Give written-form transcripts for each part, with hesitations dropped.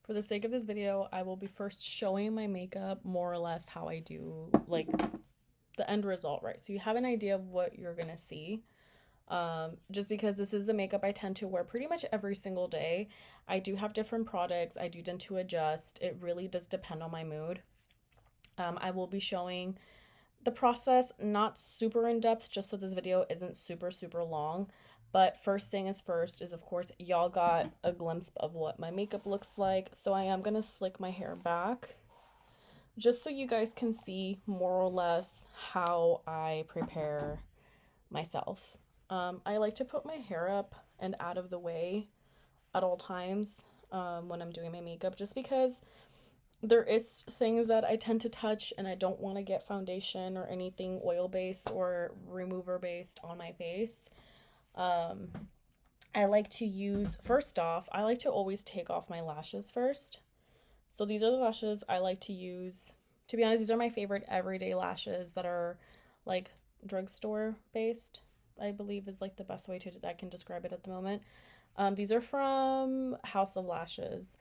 For the sake of this video, I will be first showing my makeup more or less how I do, like, the end result, right? So you have an idea of what you're gonna see. Just because this is the makeup I tend to wear pretty much every single day. I do have different products. I do tend to adjust. It really does depend on my mood. I will be showing the process, not super in depth, just so this video isn't super long. But first thing is first is, of course, y'all got a glimpse of what my makeup looks like. So I am going to slick my hair back just so you guys can see more or less how I prepare myself. I like to put my hair up and out of the way at all times when I'm doing my makeup, just because there is things that I tend to touch and I don't want to get foundation or anything oil based or remover based on my face. I like to use, first off, I like to always take off my lashes first. So these are the lashes I like to use. To be honest, these are my favorite everyday lashes that are like drugstore based, I believe is like the best way to I can describe it at the moment. These are from House of Lashes.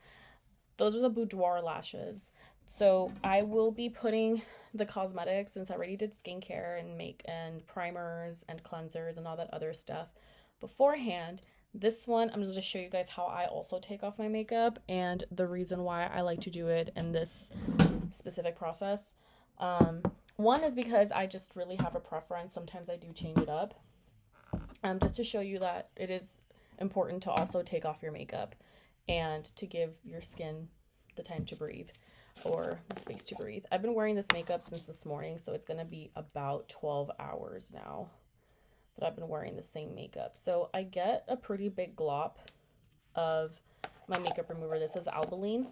Those are the boudoir lashes. So I will be putting the cosmetics, since I already did skincare and make and primers and cleansers and all that other stuff beforehand. This one, I'm just going to show you guys how I also take off my makeup and the reason why I like to do it in this specific process. One is because I just really have a preference. Sometimes I do change it up. Just to show you that it is important to also take off your makeup and to give your skin the time to breathe, or the space to breathe. I've been wearing this makeup since this morning, so it's going to be about 12 hours now that I've been wearing the same makeup. So I get a pretty big glop of my makeup remover. This is Albileen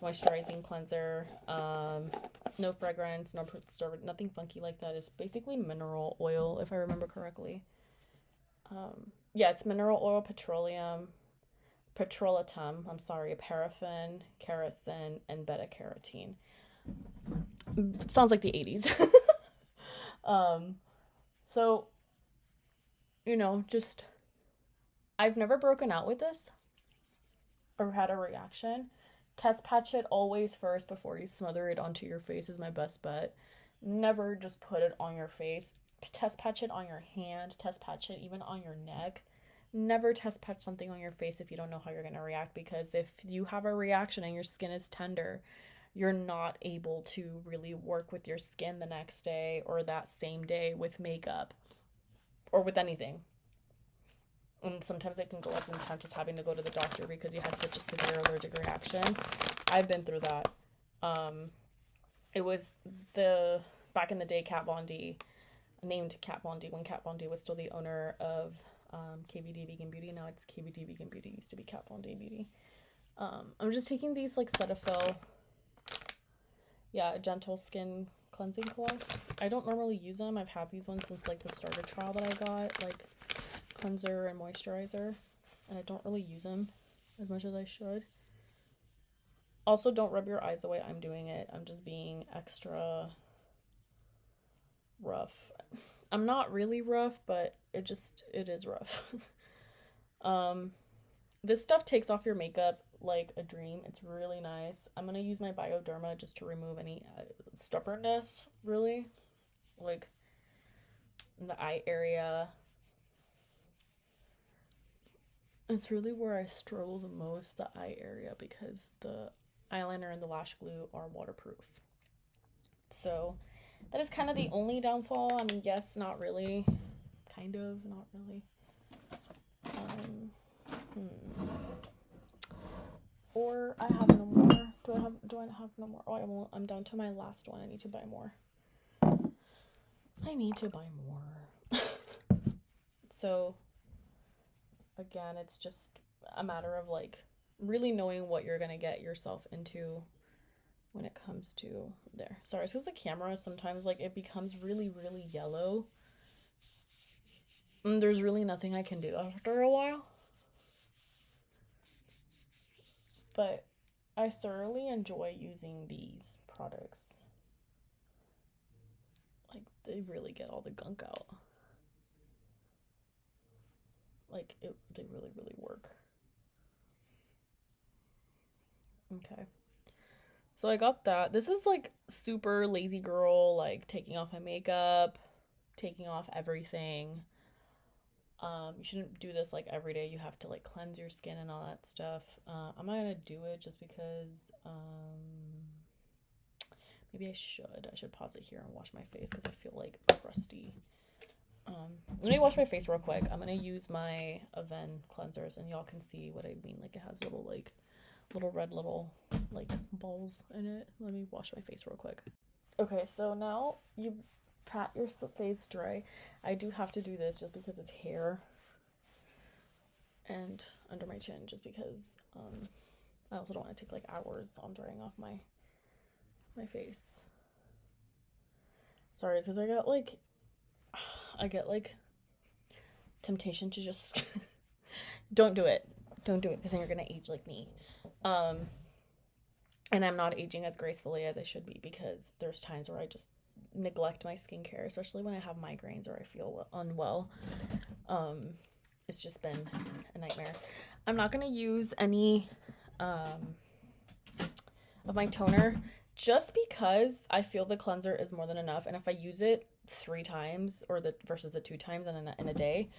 Moisturizing Cleanser. No fragrance, no preservative, nothing funky like that. It's basically mineral oil, if I remember correctly. Yeah, it's mineral oil, petroleum, petrolatum, paraffin, kerosene, and beta-carotene. Sounds like the 80s. So, just, I've never broken out with this or had a reaction. Test patch it always first before you smother it onto your face is my best bet. Never just put it on your face. Test patch it on your hand. Test patch it even on your neck. Never test patch something on your face if you don't know how you're going to react, because if you have a reaction and your skin is tender, you're not able to really work with your skin the next day or that same day with makeup or with anything. And sometimes it can go as intense as having to go to the doctor because you had such a severe allergic reaction. I've been through that. It was back in the day, Kat Von D, named Kat Von D, when Kat Von D was still the owner of KVD Vegan Beauty. Now it's KVD Vegan Beauty. It used to be Kat Von D Beauty. I'm just taking these like Cetaphil, gentle skin cleansing cloths. I don't normally use them. I've had these ones since like the starter trial that I got, like cleanser and moisturizer, and I don't really use them as much as I should. Also, don't rub your eyes the way I'm doing it. I'm just being extra rough. I'm not really rough, but it is rough. This stuff takes off your makeup like a dream. It's really nice. I'm gonna use my Bioderma just to remove any stubbornness, really, like in the eye area. It's really where I struggle the most, the eye area, because the eyeliner and the lash glue are waterproof. So that is kind of the only downfall. I mean, yes, not really. Kind of, not really. Or I have no more. Do I have no more? Oh, I'm down to my last one. I need to buy more. So, again, it's just a matter of like really knowing what you're gonna get yourself into when it comes to there. Sorry, it's because the camera sometimes like it becomes really yellow. And there's really nothing I can do after a while. But I thoroughly enjoy using these products. Like, they really get all the gunk out. Like, they really work. Okay. So I got that. This is like super lazy girl, like taking off my makeup, taking off everything. You shouldn't do this like every day. You have to like cleanse your skin and all that stuff. I'm not gonna do it just because maybe I should. I should pause it here and wash my face because I feel like crusty. Let me wash my face real quick. I'm gonna use my Aven cleansers and y'all can see what I mean. Like it has little red like balls in it. Let me wash my face real quick. Okay, so now you pat your face dry. I do have to do this just because it's hair and under my chin, just because I also don't want to take like hours on drying off my face. Sorry, because I get like temptation to just don't do it because then you're gonna age like me. And I'm not aging as gracefully as I should be because there's times where I just neglect my skincare, especially when I have migraines or I feel unwell. It's just been a nightmare. I'm not gonna use any of my toner just because I feel the cleanser is more than enough, and if I use it 3 times or versus the 2 times in a day,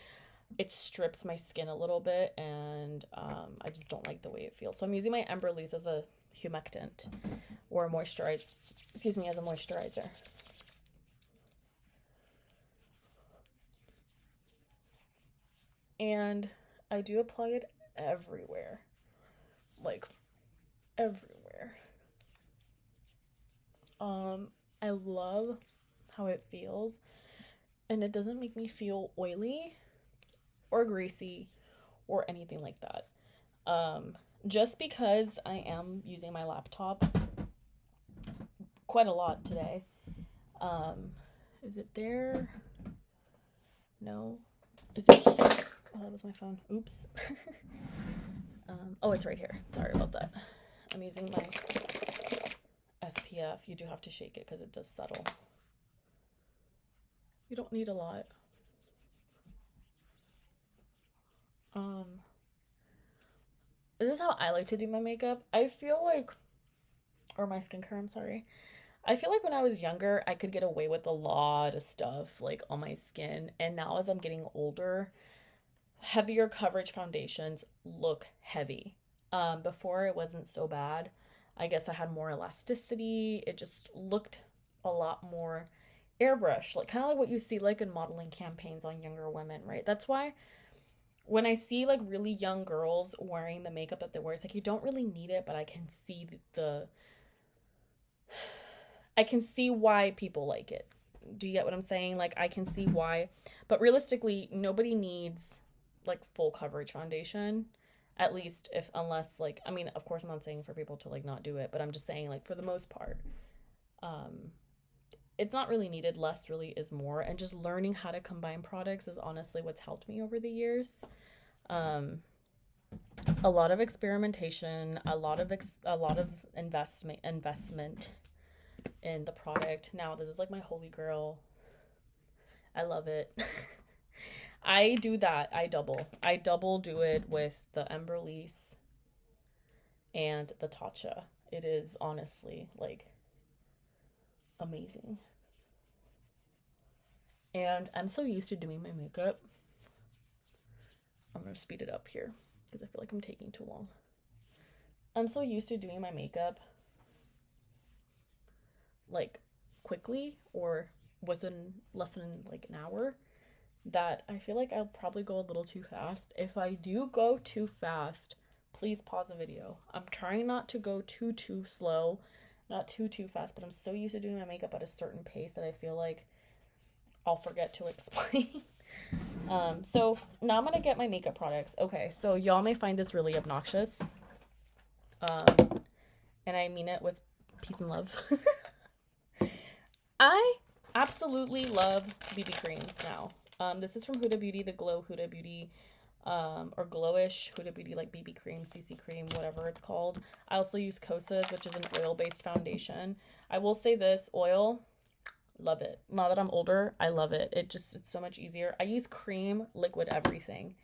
it strips my skin a little bit, and I just don't like the way it feels. So I'm using my Emberlies as a humectant or as a moisturizer. And I do apply it everywhere, like everywhere. I love how it feels, and it doesn't make me feel oily or greasy or anything like that. Just because I am using my laptop quite a lot today. Is it there? No. Is it here? Oh, that was my phone. Oops. Oh, it's right here. Sorry about that. I'm using my SPF. You do have to shake it because it does settle. You don't need a lot. This is how I like to do my makeup. I feel like, or my skincare, I'm sorry. I feel like when I was younger, I could get away with a lot of stuff like on my skin. And now as I'm getting older, heavier coverage foundations look heavy. Before it wasn't so bad. I guess I had more elasticity. It just looked a lot more airbrush, like kind of like what you see like in modeling campaigns on younger women, right? That's why when I see like really young girls wearing the makeup that they wear, it's like you don't really need it, but I can see I can see why people like it. Do you get what I'm saying? Like I can see why, but realistically, nobody needs like full coverage foundation. At least unless like, I mean, of course I'm not saying for people to like not do it, but I'm just saying like for the most part, it's not really needed. Less really is more, and just learning how to combine products is honestly what's helped me over the years. A lot of experimentation, a lot of investment in the product. Now this is like my holy grail. I love it. I do that. I double do it with the Emberlies and the Tatcha. It is honestly like amazing. And I'm so used to doing my makeup. I'm gonna speed it up here because I feel like I'm taking too long. I'm so used to doing my makeup like quickly or within less than like an hour that I feel like I'll probably go a little too fast. If I do go too fast, please pause the video. I'm trying not to go too slow, not too fast, but I'm so used to doing my makeup at a certain pace that I feel like I'll forget to explain. So now I'm gonna get my makeup products. Okay, so y'all may find this really obnoxious. And I mean it with peace and love. I absolutely love BB creams now. This is from Huda Beauty, the Glow Huda Beauty, or Glowish Huda Beauty, like BB cream, CC cream, whatever it's called. I also use Kosas, which is an oil-based foundation. I will say this, oil, love it. Now that I'm older, I love it. It's so much easier. I use cream, liquid everything.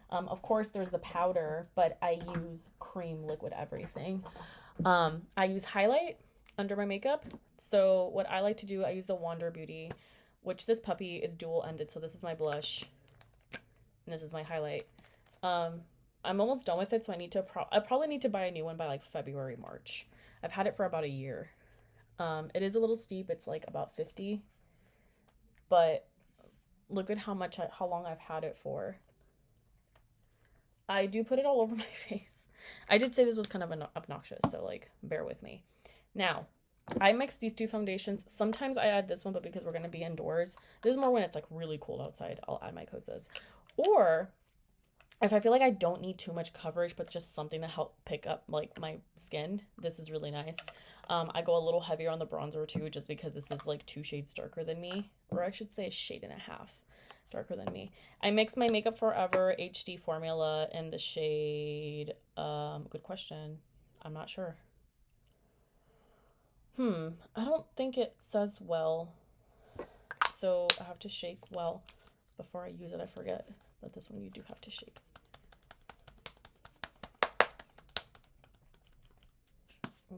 Of course, there's the powder, but I use cream, liquid everything. I use highlight under my makeup. So what I like to do, I use the Wander Beauty, which this puppy is dual ended. So this is my blush and this is my highlight. I'm almost done with it, so I probably need to buy a new one by like February, March. I've had it for about a year. It is a little steep. It's like about 50, but look at how long I've had it for. I do put it all over my face. I did say this was kind of obnoxious, so like bear with me. Now, I mix these two foundations. Sometimes I add this one, but because we're going to be indoors, this is more when it's like really cold outside, I'll add my Kosas. Or if I feel like I don't need too much coverage, but just something to help pick up like my skin, this is really nice. I go a little heavier on the bronzer too, just because this is like 2 shades darker than me, or I should say a shade and a half darker than me. I mix my Makeup Forever HD formula in the shade, good question. I'm not sure. I don't think it says well, so I have to shake well before I use it. I forget that this one you do have to shake.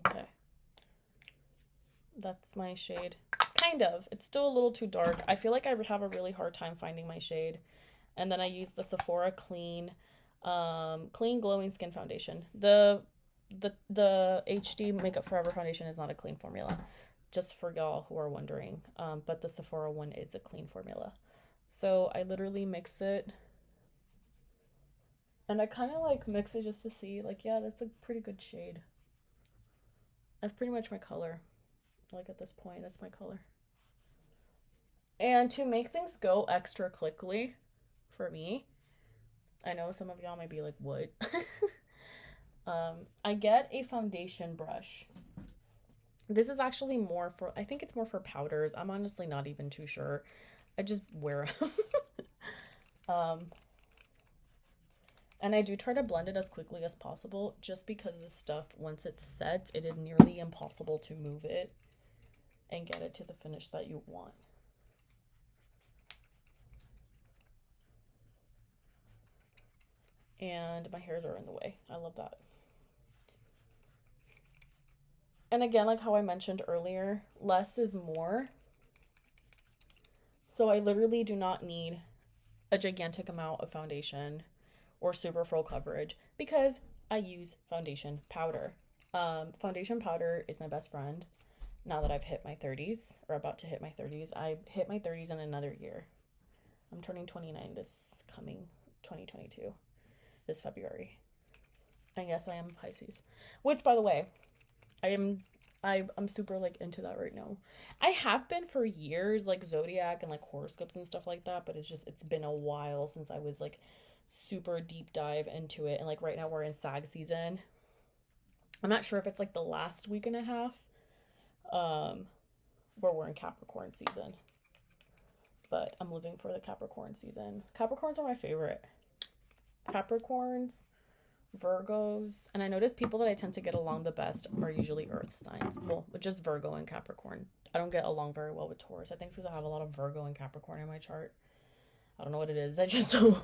Okay. That's my shade. Kind of. It's still a little too dark. I feel like I have a really hard time finding my shade. And then I use the Sephora Clean Glowing Skin Foundation. The HD Makeup Forever foundation is not a clean formula, just for y'all who are wondering. But the Sephora one is a clean formula. So I literally mix it. And I kind of like mix it just to see, like, yeah, that's a pretty good shade. That's pretty much my color. Like at this point, that's my color. And to make things go extra quickly for me, I know some of y'all might be like, what? I get a foundation brush. This is actually more for, I think it's more for powders. I'm honestly not even too sure. I just wear them. And I do try to blend it as quickly as possible, just because this stuff, once it sets, it is nearly impossible to move it and get it to the finish that you want. And my hairs are in the way. I love that. And again, like how I mentioned earlier, less is more. So I literally do not need a gigantic amount of foundation or super full coverage because I use foundation powder. Foundation powder is my best friend now that I've hit my 30s, or about to hit my 30s. I hit my 30s in another year. I'm turning 29 this coming 2022, this February. And yes, I am Pisces, which, by the way, I'm super like into that right now. I have been for years, like zodiac and like horoscopes and stuff like that, but it's been a while since I was like super deep dive into it. And like right now we're in Sag season. I'm not sure if it's like the last week and a half where we're in Capricorn season, but I'm living for the Capricorn season. Capricorns are my favorite. Capricorns, Virgos, and I notice people that I tend to get along the best are usually earth signs. Well, just Virgo and Capricorn. I don't get along very well with Taurus. I think it's because I have a lot of Virgo and Capricorn in my chart. I don't know what it is. I just don't.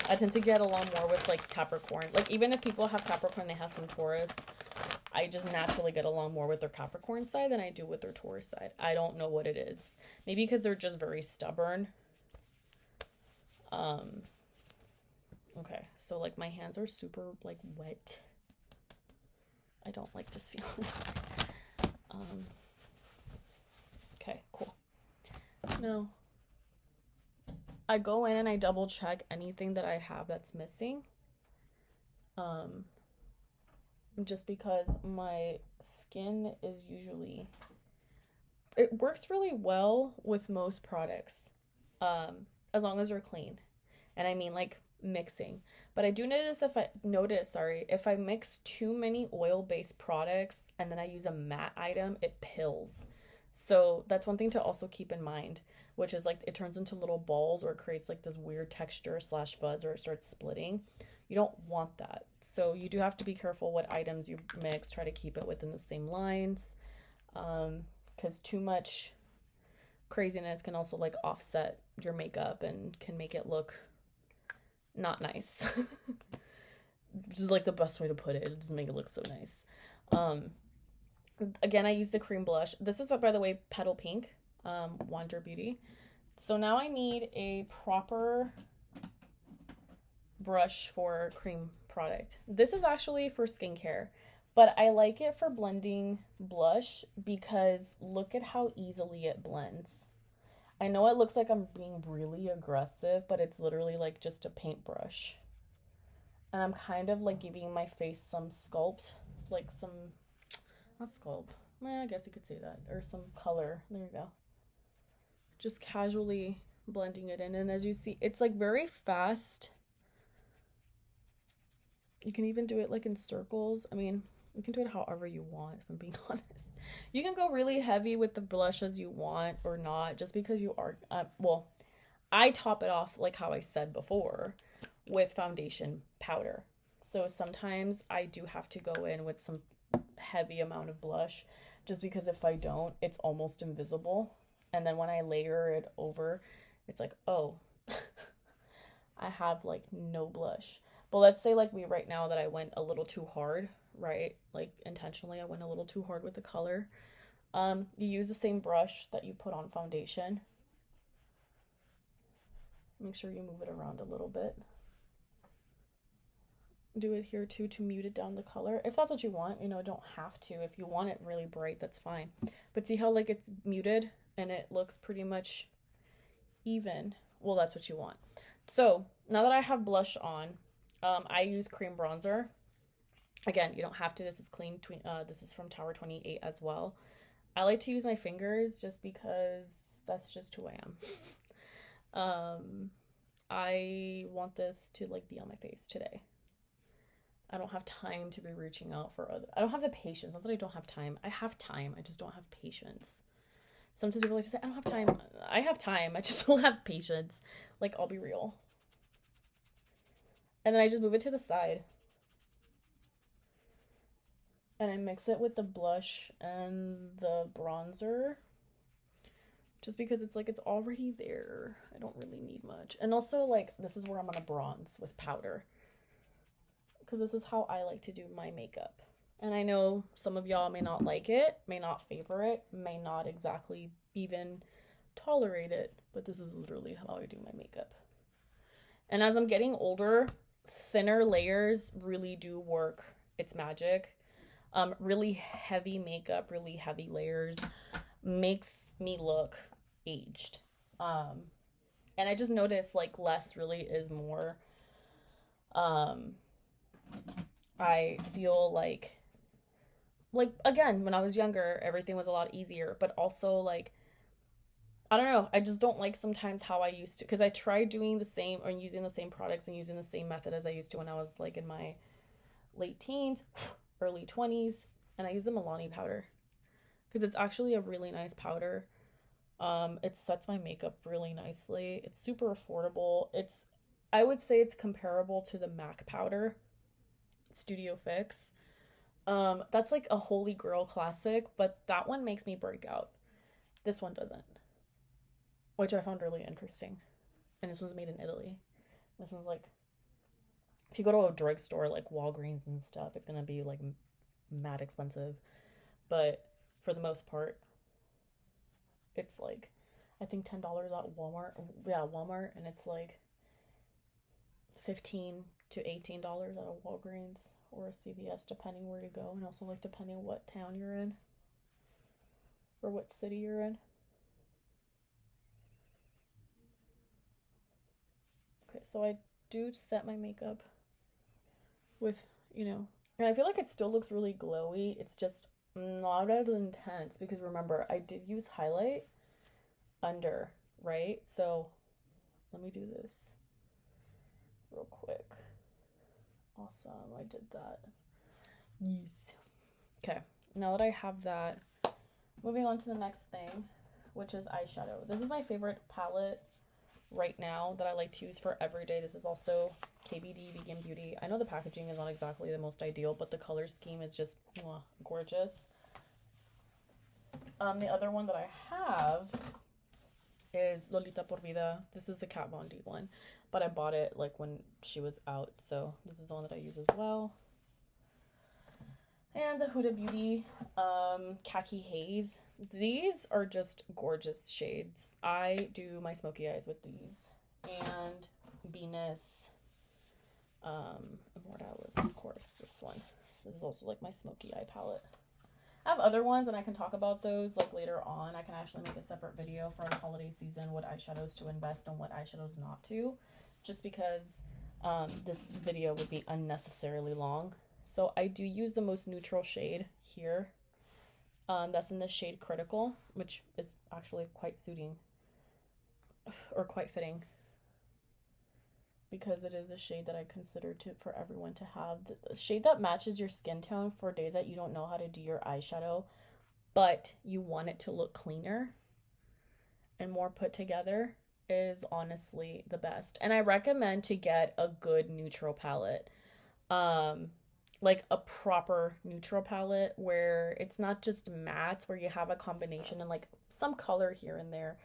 I tend to get along more with like Capricorn. Like even if people have Capricorn, they have some Taurus. I just naturally get along more with their Capricorn side than I do with their Taurus side. I don't know what it is. Maybe because they're just very stubborn. Okay, so like my hands are super like wet. I don't like this feeling. Okay, cool. No. I go in and I double check anything that I have that's missing. Just because my skin is usually, it works really well with most products, as long as they're clean. And I mean like mixing. But I do notice if I mix too many oil-based products and then I use a matte item, it pills. So that's one thing to also keep in mind, which is like it turns into little balls or it creates like this weird texture / fuzz, or it starts splitting. You don't want that. So you do have to be careful what items you mix. Try to keep it within the same lines, because too much craziness can also like offset your makeup and can make it look not nice. Which is like the best way to put it. It doesn't make it look so nice. Um, again, I use the cream blush. This is, by the way, Petal Pink, Wonder Beauty. So now I need a proper brush for cream product. This is actually for skincare, but I like it for blending blush because look at how easily it blends. I know it looks like I'm being really aggressive, but it's literally like just a paintbrush. And I'm kind of like giving my face some sculpt, like some, not sculpt, I guess you could say that, or some color. There you go. Just casually blending it in. And as you see, it's like very fast. You can even do it like in circles. I mean, you can do it however you want, if I'm being honest. You can go really heavy with the blush as you want or not, just because you are, well, I top it off like how I said before with foundation powder. So sometimes I do have to go in with some heavy amount of blush just because if I don't, it's almost invisible. And then when I layer it over, it's like, oh, I have like no blush. But let's say like me right now that I went a little too hard, right? Like intentionally I went a little too hard with the color. You use the same brush that you put on foundation. Make sure you move it around a little bit. Do it here too to mute it down the color. If that's what you want, you know, don't have to. If you want it really bright, that's fine. But see how like it's muted and it looks pretty much even? Well, that's what you want. So now that I have blush on, I use cream bronzer. Again, you don't have to. This is clean. This is from Tower 28 as well. I like to use my fingers just because that's just who I am. I want this to like be on my face today. I don't have time to be reaching out for other. I don't have the patience. Not that I don't have time. I have time. I just don't have patience. Sometimes people like to say, I don't have time. I have time. I just don't have patience. Like, I'll be real. And then I just move it to the side. And I mix it with the blush and the bronzer. Just because it's like, it's already there. I don't really need much. And also, like, this is where I'm gonna bronze with powder. Because this is how I like to do my makeup. And I know some of y'all may not like it, may not favor it, may not exactly even tolerate it. But this is literally how I do my makeup. And as I'm getting older, thinner layers really do work. It's magic. Really heavy makeup, really heavy layers makes me look aged. And I just noticed like less really is more. I feel like again, when I was younger, everything was a lot easier, but also like, I don't know, I just don't like sometimes how I used to, because I tried doing the same or using the same products and using the same method as I used to when I was like in my late teens, early 20s, and I use the Milani powder because it's actually a really nice powder. It sets my makeup really nicely. It's super affordable. I would say it's comparable to the MAC powder, Studio Fix. That's like a holy grail classic, but that one makes me break out. This one doesn't, which I found really interesting. And this one's made in Italy. This one's like, if you go to a drugstore like Walgreens and stuff, it's gonna be like mad expensive. But for the most part, it's like, I think $10 at Walmart. Yeah, Walmart, and it's like $15 to $18 at a Walgreens or a CVS, depending where you go, and also like depending what town you're in or what city you're in. Okay, so I do set my makeup with, you know, and I feel like it still looks really glowy. It's just not as intense because remember, I did use highlight under, right? So let me do this real quick. Awesome, I did that. Yes. Okay, now that I have that, moving on to the next thing, which is eyeshadow. This is my favorite palette right now that I like to use for every day. This is also KBD Vegan Beauty. I know the packaging is not exactly the most ideal, but the color scheme is just gorgeous. The other one that I have is Lolita Por Vida. This is the Kat Von D one. but I bought it like when she was out, so this is the one that I use as well. And the Huda Beauty Khaki Haze. These are just gorgeous shades. I do my smoky eyes with these. And Venus Immortalis, of course, this one. This is also like my smoky eye palette. I have other ones and I can talk about those like later on. I can actually make a separate video for the holiday season, what eyeshadows to invest and what eyeshadows not to, just because this video would be unnecessarily long. So I do use the most neutral shade here. That's in the shade Critical, which is actually quite suiting or quite fitting, because it is a shade that I consider for everyone to have. The shade that matches your skin tone for days that you don't know how to do your eyeshadow, but you want it to look cleaner and more put together, is honestly the best. And I recommend to get a good neutral palette. Like a proper neutral palette where it's not just mattes, where you have a combination and like some color here and there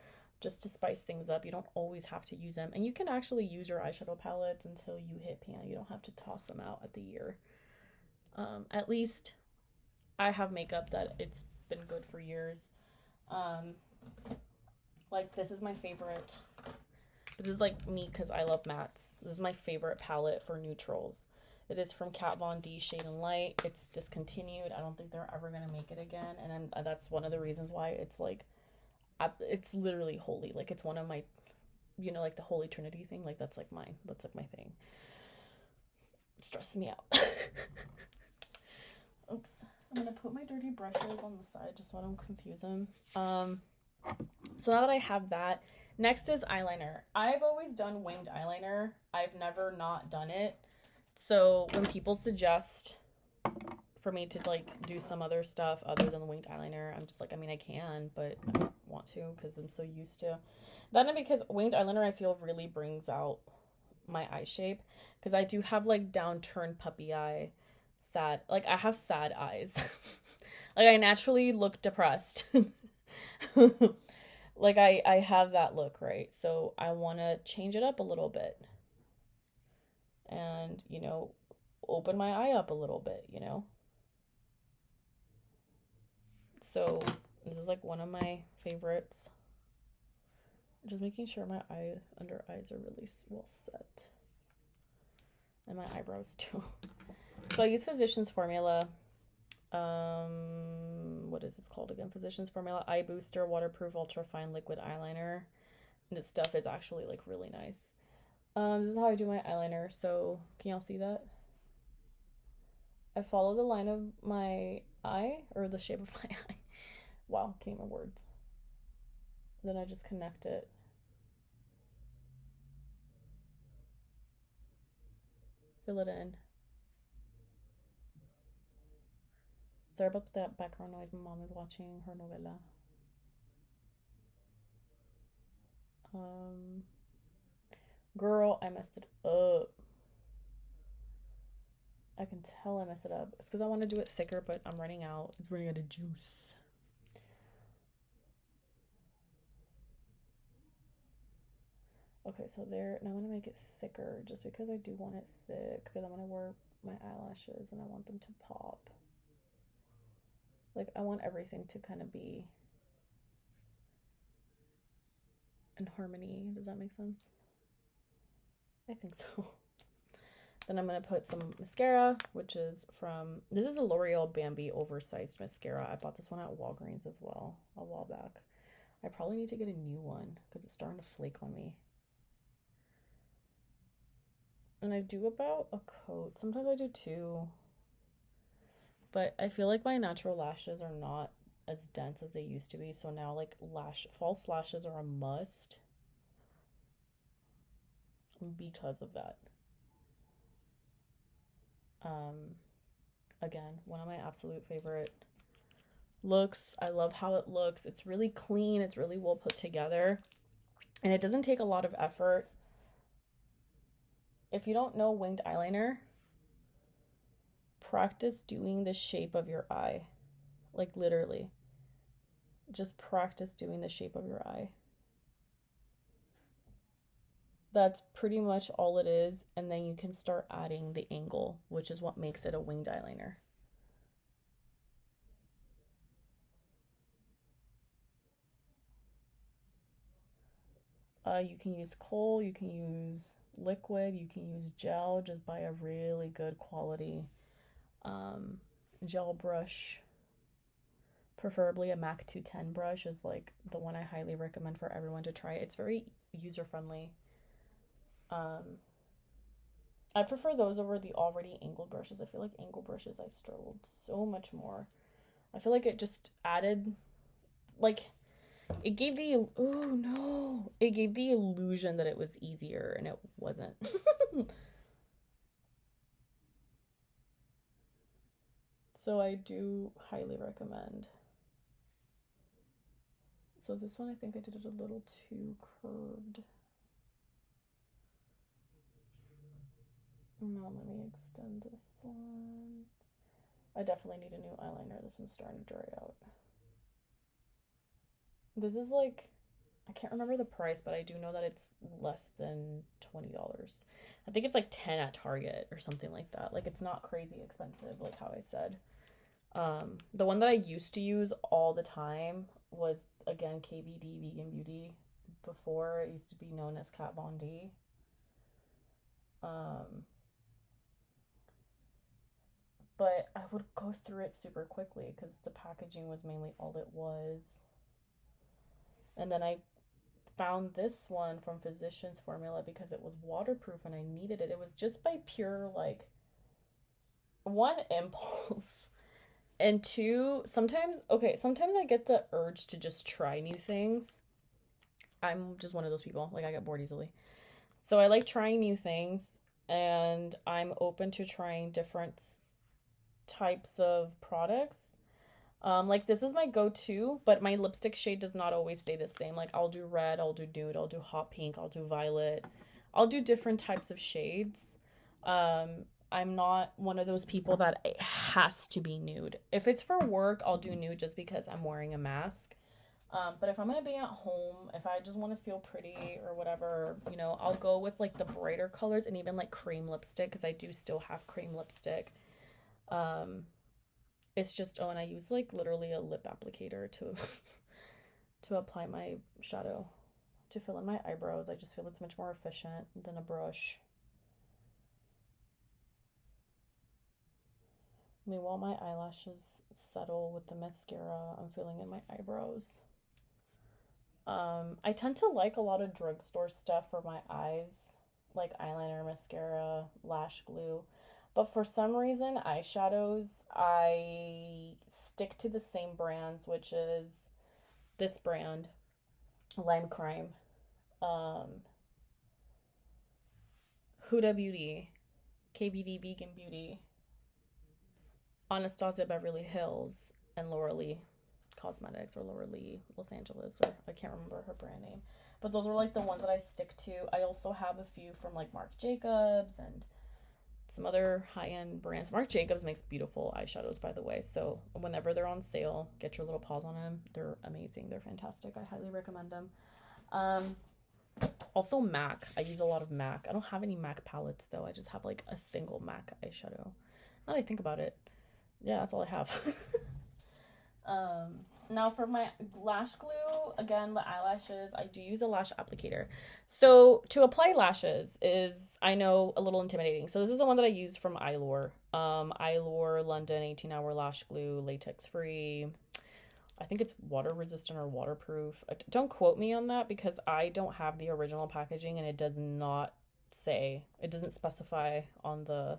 just to spice things up. You don't always have to use them. And you can actually use your eyeshadow palettes until you hit pan. You don't have to toss them out at the year. At least I have makeup that it's been good for years. Like this is my favorite. This is like me because I love mattes. This is my favorite palette for neutrals. It is from Kat Von D, Shade and Light. It's discontinued. I don't think they're ever going to make it again. And then that's one of the reasons why it's like, it's literally holy. Like it's one of my, you know, like the Holy Trinity thing. Like that's like mine. That's like my thing. It stresses me out. Oops. I'm going to put my dirty brushes on the side just so I don't confuse them. So now that I have that, next is eyeliner. I've always done winged eyeliner. I've never not done it. So when people suggest for me to like do some other stuff other than the winged eyeliner, I'm just like, I mean, I can, but I don't want to because I'm so used to that. And because winged eyeliner, I feel really brings out my eye shape, because I do have like downturned puppy eye, sad, like I have sad eyes. Like I naturally look depressed. Like I have that look, right? So I want to change it up a little bit. And, you know, open my eye up a little bit, you know? So this is like one of my favorites. Just making sure my under eyes are really well set. And my eyebrows too. So I use Physicians Formula. What is this called again? Physicians Formula Eye Booster Waterproof Ultra Fine Liquid Eyeliner. And this stuff is actually like really nice. This is how I do my eyeliner. So can y'all see that? I follow the line of my eye, or the shape of my eye. Wow, can't even words. Then I just connect it. Fill it in. Sorry about that background noise. My mom is watching her novela. Girl, I messed it up. I can tell I messed it up. It's because I want to do it thicker, but I'm running out. It's running out of juice. Okay, so there. Now I'm going to make it thicker just because I do want it thick, because I'm going to wear my eyelashes and I want them to pop. Like, I want everything to kind of be in harmony. Does that make sense? I think so. Then I'm going to put some mascara, which is from, this is a L'Oreal Bambi Oversized Mascara. I bought this one at Walgreens as well a while back. I probably need to get a new one because it's starting to flake on me. And I do about a coat. Sometimes I do two. But I feel like my natural lashes are not as dense as they used to be. So now like false lashes are a must because of that. Again, one of my absolute favorite looks. I love how it looks. It's really clean. It's really well put together. And it doesn't take a lot of effort. If you don't know winged eyeliner, practice doing the shape of your eye. Like literally. Just practice doing the shape of your eye. That's pretty much all it is. And then you can start adding the angle, which is what makes it a winged eyeliner. You can use kohl, you can use liquid, you can use gel. Just buy a really good quality gel brush. Preferably a MAC 210 brush is like the one I highly recommend for everyone to try. It's very user friendly. I prefer those over the already angled brushes. I feel like angled brushes I struggled so much more. I feel like it just added, like, it gave the, oh no, it gave the illusion that it was easier and it wasn't. So I do highly recommend. So this one, I think I did it a little too curved. Now let me extend this one. I definitely need a new eyeliner. This one's starting to dry out. This is like, I can't remember the price, but I do know that it's less than $20. I think it's like 10 at Target or something like that. Like, it's not crazy expensive, like how I said. The one that I used to use all the time was, again, KBD Vegan Beauty. Before, it used to be known as Kat Von D. But I would go through it super quickly because the packaging was mainly all it was. And then I found this one from Physicians Formula because it was waterproof and I needed it. It was just by pure, like, one, impulse, and two, sometimes I get the urge to just try new things. I'm just one of those people. Like, I get bored easily. So I like trying new things, and I'm open to trying different types of products. Like, this is my go-to, but my lipstick shade does not always stay the same. Like, I'll do red, I'll do nude, I'll do hot pink, I'll do violet. I'll do different types of shades. I'm not one of those people that it has to be nude. If it's for work, I'll do nude just because I'm wearing a mask. But if I'm going to be at home, if I just want to feel pretty or whatever, you know, I'll go with, like, the brighter colors and even, like, cream lipstick, because I do still have cream lipstick. It's just, oh, and I use, like, literally a lip applicator to to apply my shadow, to fill in my eyebrows. I just feel it's much more efficient than a brush. I mean, while my eyelashes settle with the mascara, I'm filling in my eyebrows. I tend to like a lot of drugstore stuff for my eyes, like eyeliner, mascara, lash glue. But for some reason, eyeshadows, I stick to the same brands, which is this brand, Lime Crime, Huda Beauty, KBD Vegan Beauty, Anastasia Beverly Hills, and Laura Lee Cosmetics, or Laura Lee Los Angeles, or I can't remember her brand name. But those are, like, the ones that I stick to. I also have a few from, like, Marc Jacobs and some other high-end brands. Marc Jacobs makes beautiful eyeshadows, by the way, so whenever they're on sale, get your little paws on them. They're amazing. They're fantastic. I highly recommend them. Also MAC. I use a lot of MAC. I don't have any MAC palettes, though. I just have, like, a single MAC eyeshadow. Now that I think about it, yeah, that's all I have. Now for my lash glue, again, the eyelashes, I do use a lash applicator. So to apply lashes is, I know, a little intimidating. So this is the one that I use from Ilor. Ilor London 18-hour lash glue, latex free. I think it's water resistant or waterproof. Don't quote me on that because I don't have the original packaging and it doesn't specify on the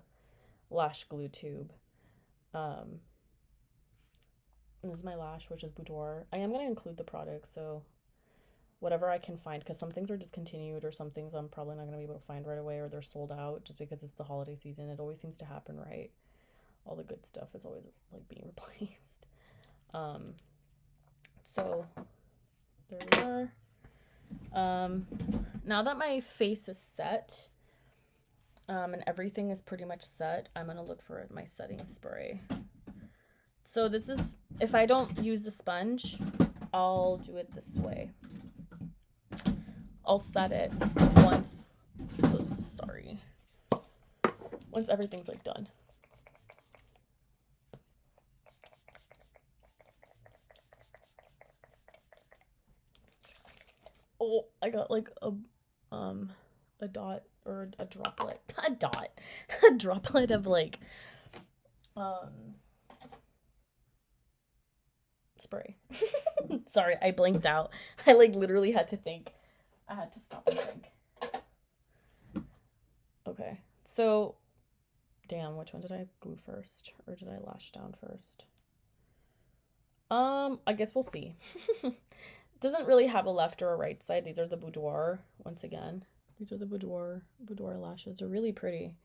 lash glue tube. And this is my lash, which is Boudoir. I am going to include the product, so whatever I can find, because some things are discontinued or some things I'm probably not going to be able to find right away, or they're sold out just because it's the holiday season. It always seems to happen, right? All the good stuff is always, like, being replaced. So there we are. Now that my face is set, and everything is pretty much set, I'm going to look for my setting spray. So this is, if I don't use the sponge, I'll do it this way. I'll set it once worry. Once everything's like done. Oh, I got like a dot or a droplet. A dot. A droplet of like spray. Sorry, I blinked out. I like literally had to think. I had to stop and think. Okay. So damn, which one did I glue first? Or did I lash down first? I guess we'll see. Doesn't really have a left or a right side. These are the boudoir, once again. These are the boudoir lashes. They're really pretty.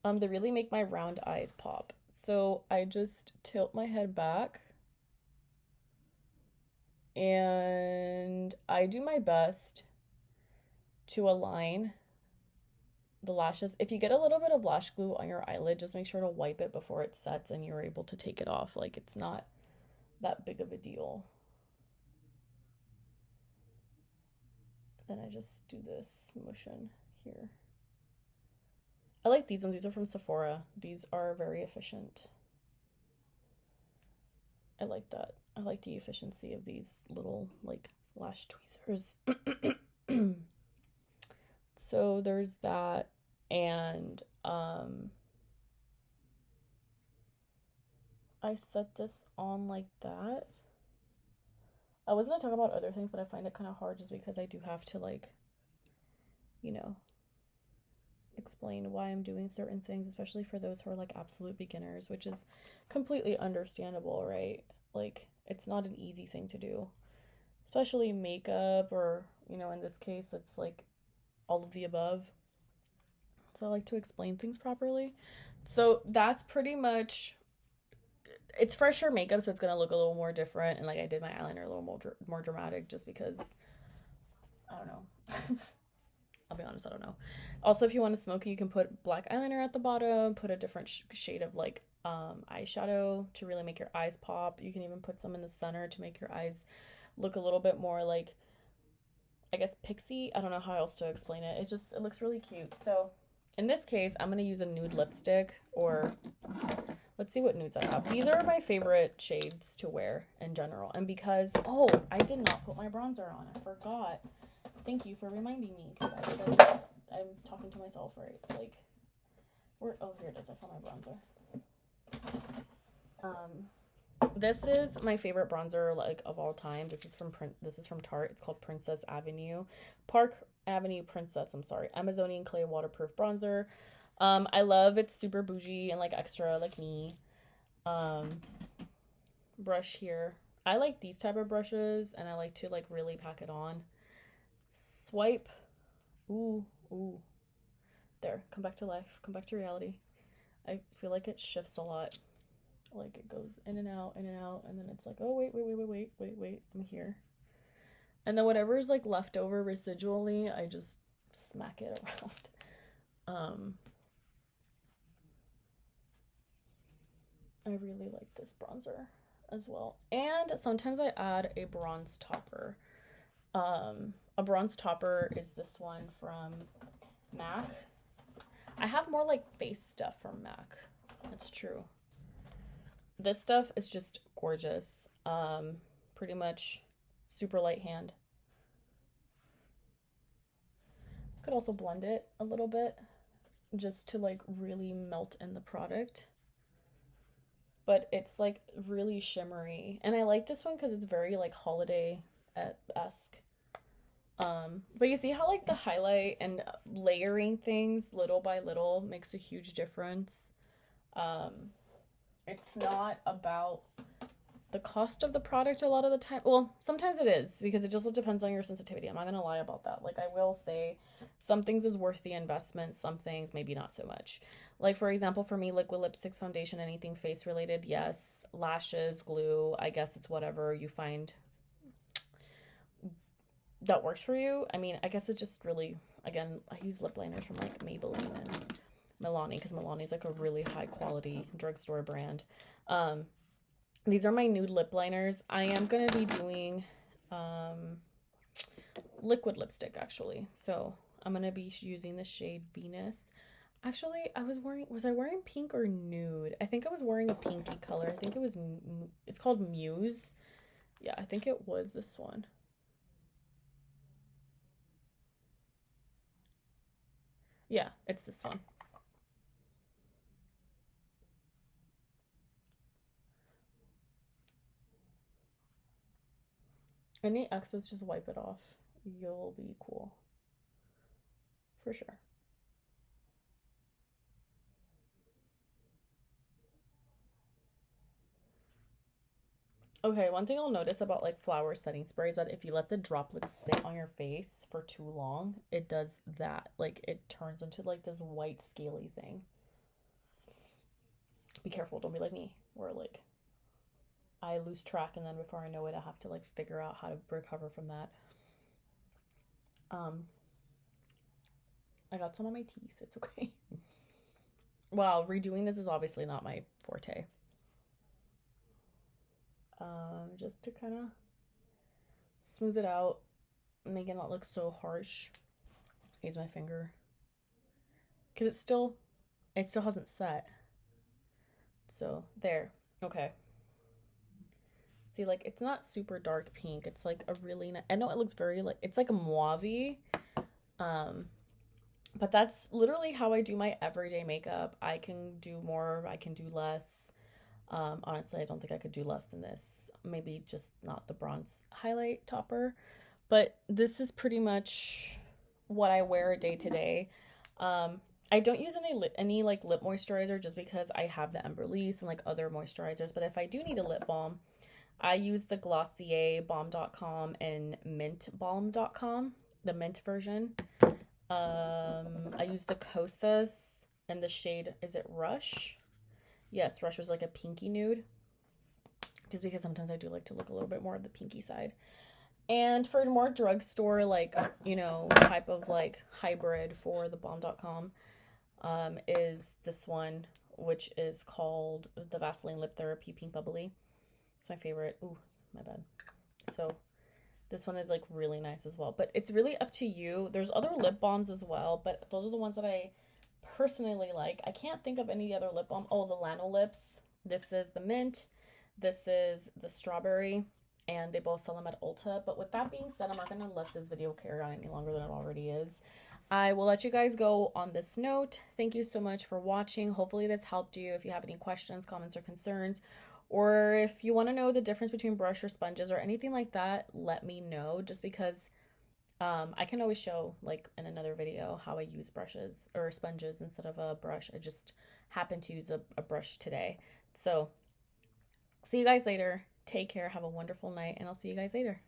They really make my round eyes pop. So I just tilt my head back. And I do my best to align the lashes. If you get a little bit of lash glue on your eyelid, just make sure to wipe it before it sets and you're able to take it off. Like, it's not that big of a deal. Then I just do this motion here. I like these ones. These are from Sephora. These are very efficient. I like that. I like the efficiency of these little like lash tweezers. So there's that, and I set this on like that. I was gonna talk about other things, but I find it kind of hard just because I do have to, like, you know, explain why I'm doing certain things, especially for those who are like absolute beginners, which is completely understandable, right? Like, it's not an easy thing to do, especially makeup, or, you know, in this case, it's like all of the above. So I like to explain things properly. So that's pretty much, it's fresher makeup, so it's gonna look a little more different, and like I did my eyeliner a little more dramatic just because, I don't know. I'll be honest, I don't know. Also, if you want to smoky, you can put black eyeliner at the bottom, put a different shade of like eyeshadow to really make your eyes pop. You can even put some in the center to make your eyes look a little bit more like, I guess, pixie. I don't know how else to explain it. It looks really cute. So in this case, I'm going to use a nude lipstick, or let's see what nudes I have. These are my favorite shades to wear in general. And because, oh, I did not put my bronzer on. I forgot. Thank you for reminding me, because I said I'm talking to myself, right? Like, where? Oh, here it is. I found my bronzer. This is my favorite bronzer, like, of all time. This is from Tarte. It's called Princess Avenue, Park Avenue Princess. I'm sorry, Amazonian Clay Waterproof Bronzer. I love it's super bougie and like extra like me. Brush here. I like these type of brushes, and I like to like really pack it on. Swipe. Ooh. There, come back to life, come back to reality. I feel like it shifts a lot. Like, it goes in and out, and then it's like, oh, wait, I'm here. And then whatever's like left over residually, I just smack it around. I really like this bronzer as well. And sometimes I add a bronze topper. A bronze topper is this one from MAC. I have more like face stuff from MAC. That's true. This stuff is just gorgeous. Pretty much super light hand. Could also blend it a little bit just to like really melt in the product. But it's like really shimmery. And I like this one because it's very like holiday-esque. But you see how like the highlight and layering things little by little makes a huge difference. It's not about the cost of the product a lot of the time. Well, sometimes it is, because it just depends on your sensitivity. I'm not gonna lie about that. Like, I will say some things is worth the investment, some things maybe not so much. Like, for example, for me, liquid lipsticks, foundation, anything face related, yes. Lashes, glue, I guess it's whatever you find that works for you. I mean, I guess it just really, again, I use lip liners from like Maybelline and Milani, because Milani's like a really high quality drugstore brand. These are my nude lip liners. I am going to be doing liquid lipstick, actually. So I'm gonna be using the shade Venus. Actually, was I wearing pink or nude? I think I was wearing a pinky color. I think it's called Muse. Yeah, I think it was this one. Yeah, it's this one. Any excess, just wipe it off. You'll be cool. For sure. Okay, one thing I'll notice about like flower setting spray is that if you let the droplets sit on your face for too long, it does that. Like it turns into like this white scaly thing. Be careful, don't be like me, where like I lose track and then before I know it, I have to like figure out how to recover from that. Um, I got some on my teeth. It's okay. Wow, redoing this is obviously not my forte. Just to kind of smooth it out, make it not look so harsh. Use my finger because it still hasn't set. So there. Okay. See, like it's not super dark pink. It's like a really I know it looks very like it's like a mauve. Um, but that's literally how I do my everyday makeup. I can do more, I can do less. Honestly, I don't think I could do less than this. Maybe just not the bronze highlight topper. But this is pretty much what I wear day to day. I don't use any like lip moisturizer just because I have the Emberlies and like other moisturizers. But if I do need a lip balm, I use the Glossier Balm.com and Mint Balm.com, the mint version. I use the Kosas and the shade, is it Rush? Yes, Rush was like a pinky nude. Just because sometimes I do like to look a little bit more of the pinky side. And for more drugstore, like, you know, type of like hybrid for the Balm.com, is this one, which is called the Vaseline Lip Therapy Pink Bubbly. It's my favorite. Ooh, my bad. So this one is like really nice as well. But it's really up to you. There's other lip balms as well, but those are the ones that I personally like. I can't think of any other lip balm. Oh, the Lano Lips. This is the mint. This is the strawberry. And they both sell them at Ulta. But with that being said, I'm not going to let this video carry on any longer than it already is. I will let you guys go on this note. Thank you so much for watching. Hopefully this helped you. If you have any questions, comments, or concerns, or if you want to know the difference between brush or sponges or anything like that, let me know, just because I can always show like in another video how I use brushes or sponges instead of a brush. I just happened to use a brush today. So see you guys later. Take care. Have a wonderful night, and I'll see you guys later.